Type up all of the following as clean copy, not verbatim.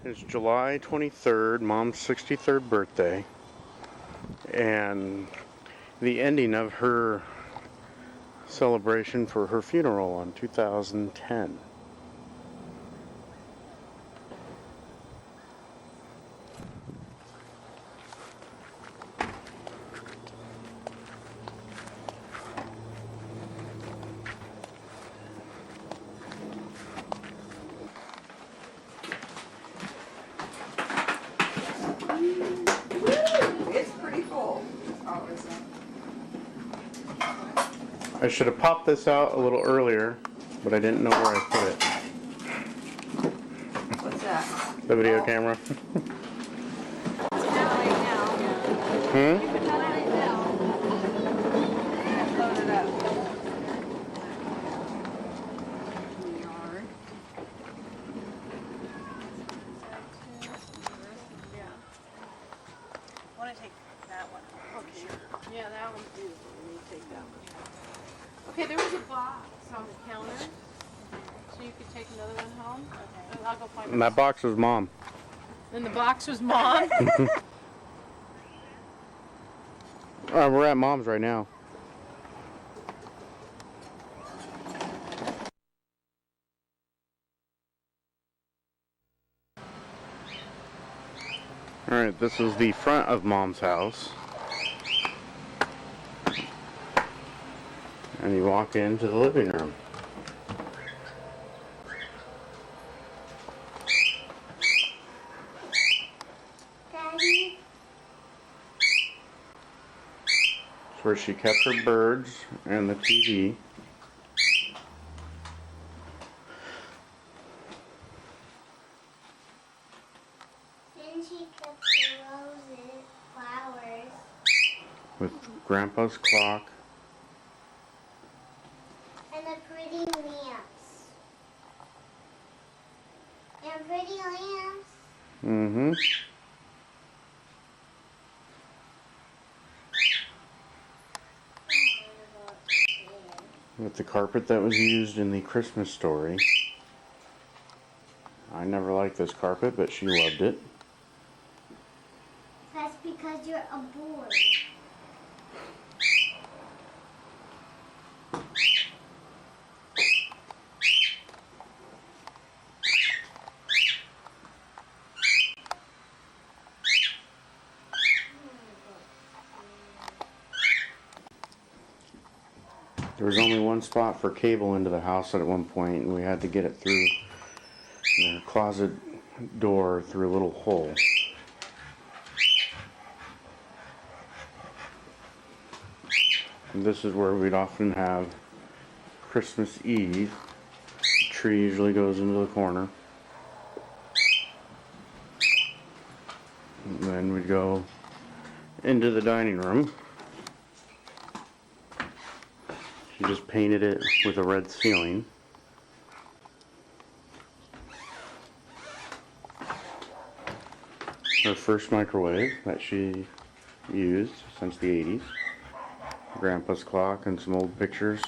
It's July 23rd, Mom's 63rd birthday, and the ending of her celebration for her funeral in 2010. It's pretty full. I should have popped this out a little earlier, but I didn't know where I put it. What's that? The video camera. Hmm? Load it up. Want to take that one? Okay. Yeah, that one's beautiful. Let me take that one. Okay, there was a box on the counter, so you could take another one home. Okay. I'll go find it. And that box was Mom. And the box was Mom. We're at Mom's right now. Alright, this is the front of Mom's house. And you walk into the living room. Daddy? It's where she kept her birds and the TV. Then she kept the roses, flowers. With Grandpa's clock. And the pretty lamps. And pretty lamps. Mm-hmm. With the carpet that was used in the Christmas Story. I never liked this carpet, but she loved it. That's because you're a boy. There was only one spot for cable into the house at one point, and we had to get it through the closet door through a little hole. And this is where we'd often have Christmas Eve. The tree usually goes into the corner. And then we'd go into the dining room. She just painted it with a red ceiling. Her first microwave that she used since the 80s. Grandpa's clock and some old pictures.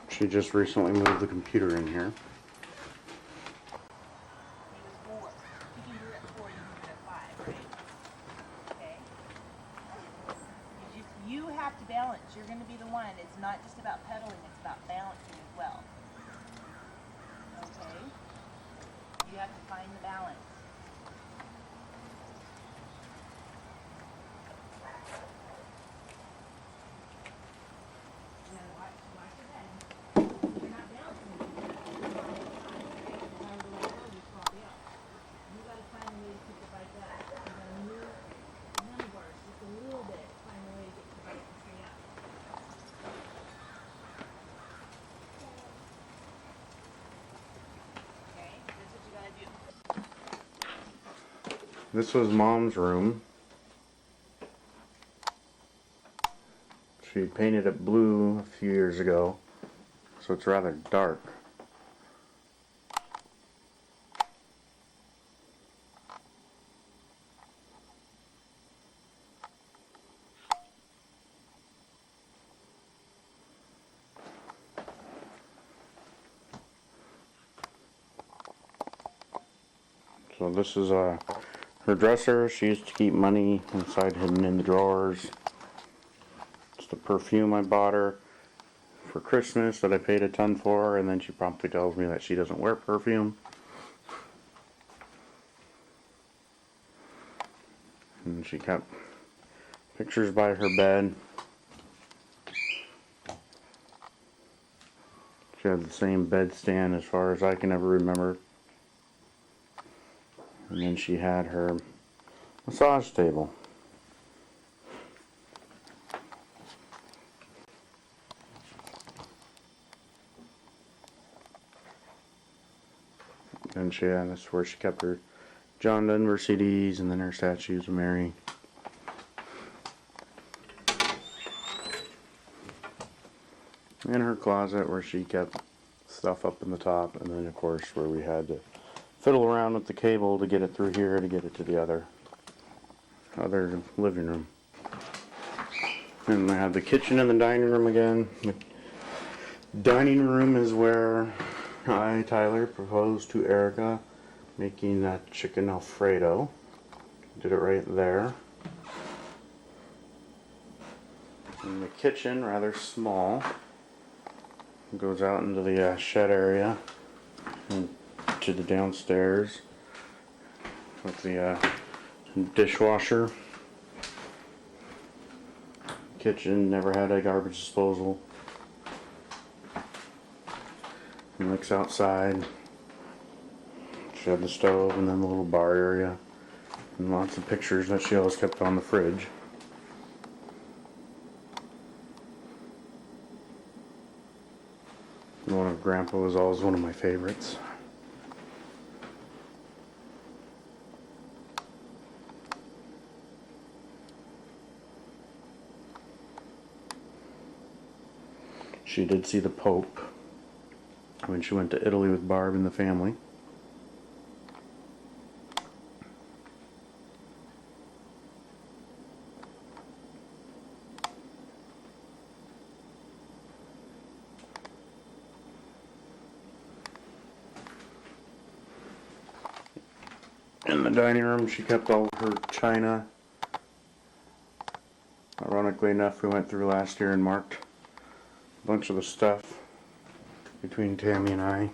She just recently moved the computer in here. He was 4. You can do it at 4, you can do it at 5, right? Okay. You have to balance. You're going to be the one. It's not just about pedaling, it's about balancing as well. Okay? You have to find the balance. Now watch your head. You're not balancing. You gotta find a way to keep it like that. You gotta move handlebars just a little bit. Find a way to get the bike to stay up. Okay, that's what you gotta do. This was Mom's room. She painted it blue a few years ago, so it's rather dark. So this is her dresser. She used to keep money inside hidden in the drawers. It's the perfume I bought her for Christmas that I paid a ton for, and then she promptly tells me that she doesn't wear perfume. And she kept pictures by her bed. She had the same bedstand as far as I can ever remember. And then she had her massage table. And that's where she kept her John Denver CDs and then her statues of Mary. In her closet where she kept stuff up in the top, and then of course where we had to fiddle around with the cable to get it through here to get it to the other living room. And I have the kitchen and the dining room again. The dining room is where Tyler, proposed to Erica making that chicken Alfredo. Did it right there. And the kitchen, rather small, goes out into the shed area and to the downstairs with the dishwasher. Kitchen never had a garbage disposal. And looks outside. She had the stove and then the little bar area and lots of pictures that she always kept on the fridge. The one of Grandpa was always one of my favorites. She did see the Pope when she went to Italy with Barb and the family. In the dining room, she kept all her china. Ironically enough, we went through last year and marked a bunch of the stuff between Tammy and I.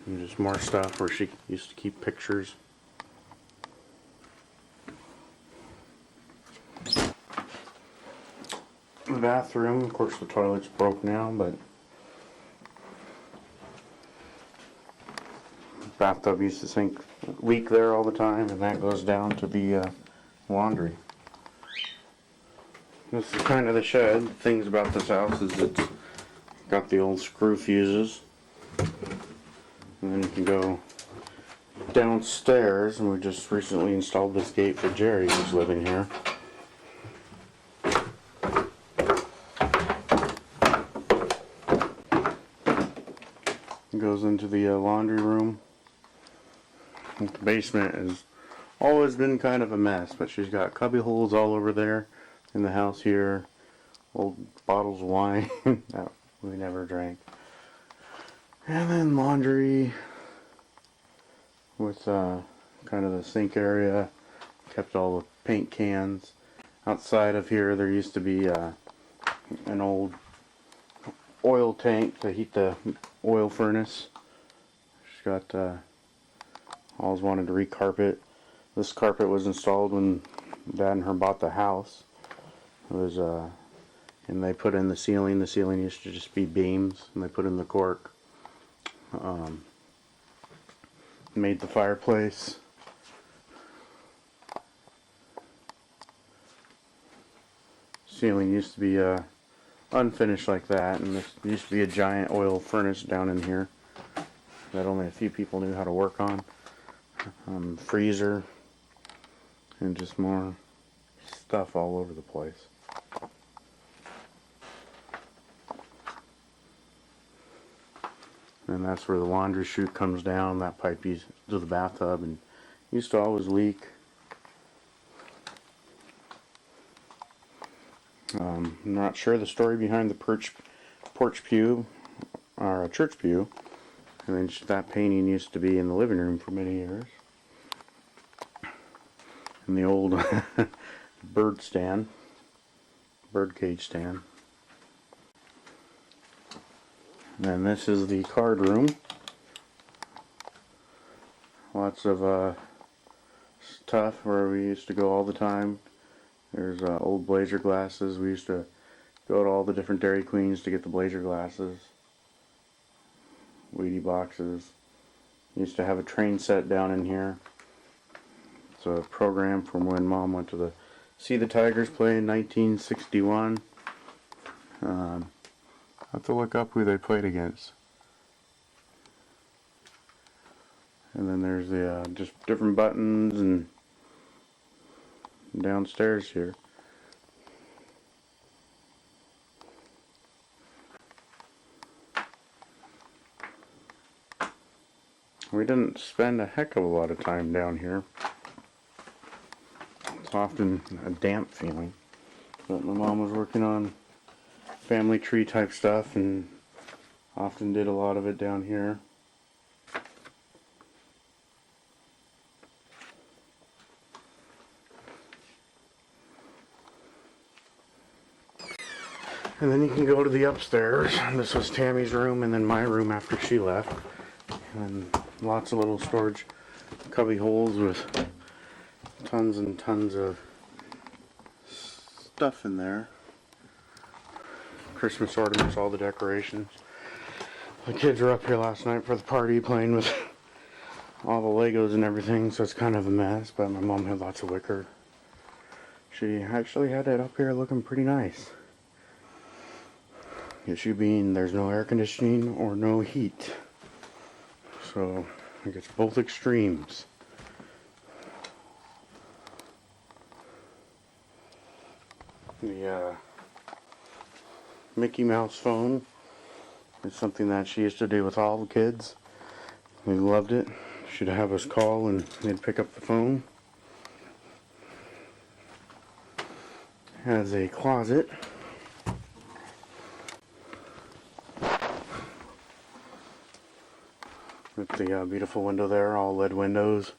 And just more stuff where she used to keep pictures. The bathroom, of course the toilet's broke now, but bathtub used to leak there all the time, and that goes down to the laundry. This is kind of the shed. Things about this house is it's got the old screw fuses, and then you can go downstairs, and we just recently installed this gate for Jerry, who's living here. It goes into the laundry room. The basement has always been kind of a mess, but she's got cubby holes all over there in the house here. Old bottles of wine that we never drank. And then laundry with kind of the sink area. Kept all the paint cans. Outside of here there used to be an old oil tank to heat the oil furnace. She's got always wanted to recarpet. This carpet was installed when Dad and her bought the house. It was and they put in the ceiling. The ceiling used to just be beams, and they put in the cork. Made the fireplace. Ceiling used to be unfinished like that, and there used to be a giant oil furnace down in here that only a few people knew how to work on. Freezer, and just more stuff all over the place. And that's where the laundry chute comes down. That pipe used to the bathtub and used to always leak. I'm not sure the story behind the porch pew, or a church pew. And then that painting used to be in the living room for many years. In the old bird cage stand. And then this is the card room. Lots of stuff where we used to go all the time. There's old Blazer glasses. We used to go to all the different Dairy Queens to get the Blazer glasses. Wheatie boxes. Used to have a train set down in here. It's a program from when Mom went to see the Tigers play in 1961. I have to look up who they played against. And then there's the just different buttons and downstairs here. We didn't spend a heck of a lot of time down here. It's often a damp feeling. But my mom was working on family tree type stuff and often did a lot of it down here. And then you can go to the upstairs. This was Tammy's room and then my room after she left. And lots of little storage cubby holes with tons and tons of stuff in there. Christmas ornaments, all the decorations. The kids were up here last night for the party playing with all the Legos and everything, so it's kind of a mess, but my mom had lots of wicker. She actually had it up here looking pretty nice. The issue being there's no air conditioning or no heat. So I guess both extremes. The Mickey Mouse phone is something that she used to do with all the kids. We loved it. She'd have us call and they'd pick up the phone. Has a closet. With the beautiful window there, all lead windows.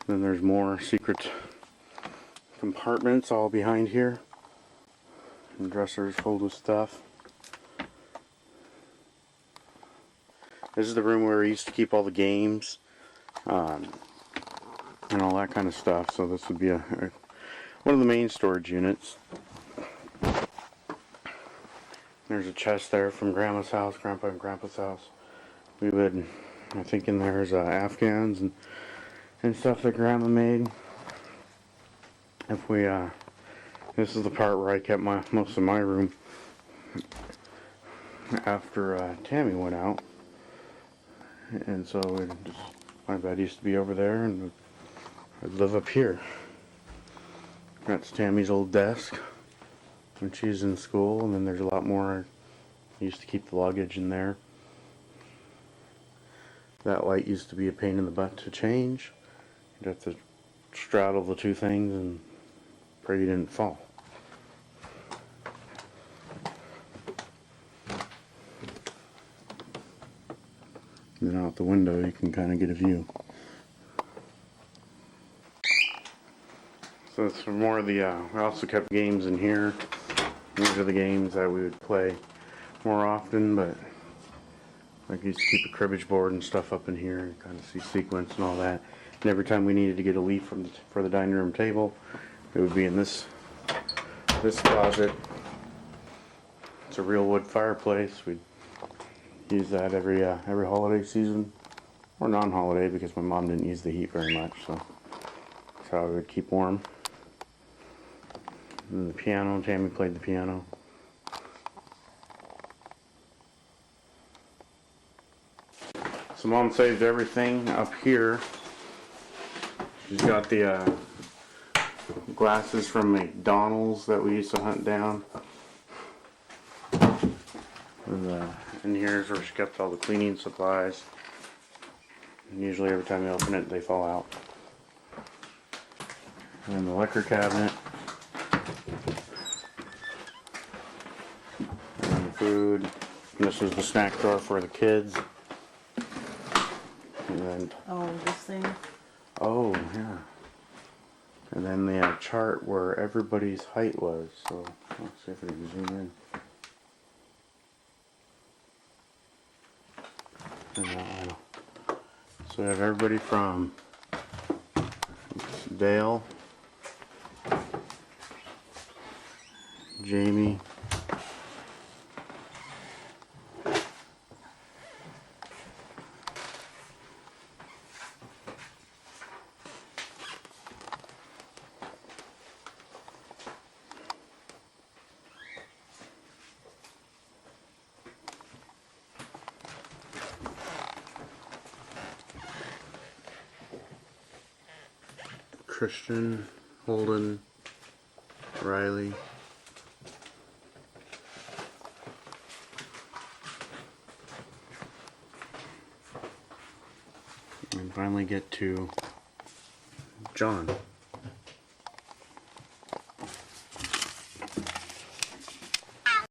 Then there's more secret compartments all behind here. And dressers filled with stuff. This is the room where we used to keep all the games and all that kind of stuff. So this would be one of the main storage units. There's a chest there from Grandma's house, Grandpa and Grandpa's house. We would, I think in there's Afghans and stuff that Grandma made. If we, this is the part where I kept most of my room after Tammy went out. And so my bed used to be over there and I'd live up here. That's Tammy's old desk when she's in school, and then there's a lot more. I used to keep the luggage in there. That light used to be a pain in the butt to change. You'd have to straddle the two things and pray you didn't fall. And then out the window you can kind of get a view. So it's more of the, we also kept games in here. These are the games that we would play more often, but like I used to keep a cribbage board and stuff up in here and kind of see sequence and all that. And every time we needed to get a leaf for the dining room table, it would be in this closet. It's a real wood fireplace. We'd use that every holiday season, or non-holiday because my mom didn't use the heat very much, so that's how we would keep warm. And the piano, Tammy played the piano. So Mom saved everything up here. She's got the glasses from McDonald's that we used to hunt down. And here's where she kept all the cleaning supplies. And usually every time you open it, they fall out. And the liquor cabinet. And the food. And this was the snack drawer for the kids. and Oh, this thing? oh yeah. And then they had a chart where everybody's height was. So let's see if we can zoom in. And that one. So we have everybody from Dale, Jamie, Christian, Holden, Riley, and finally get to John.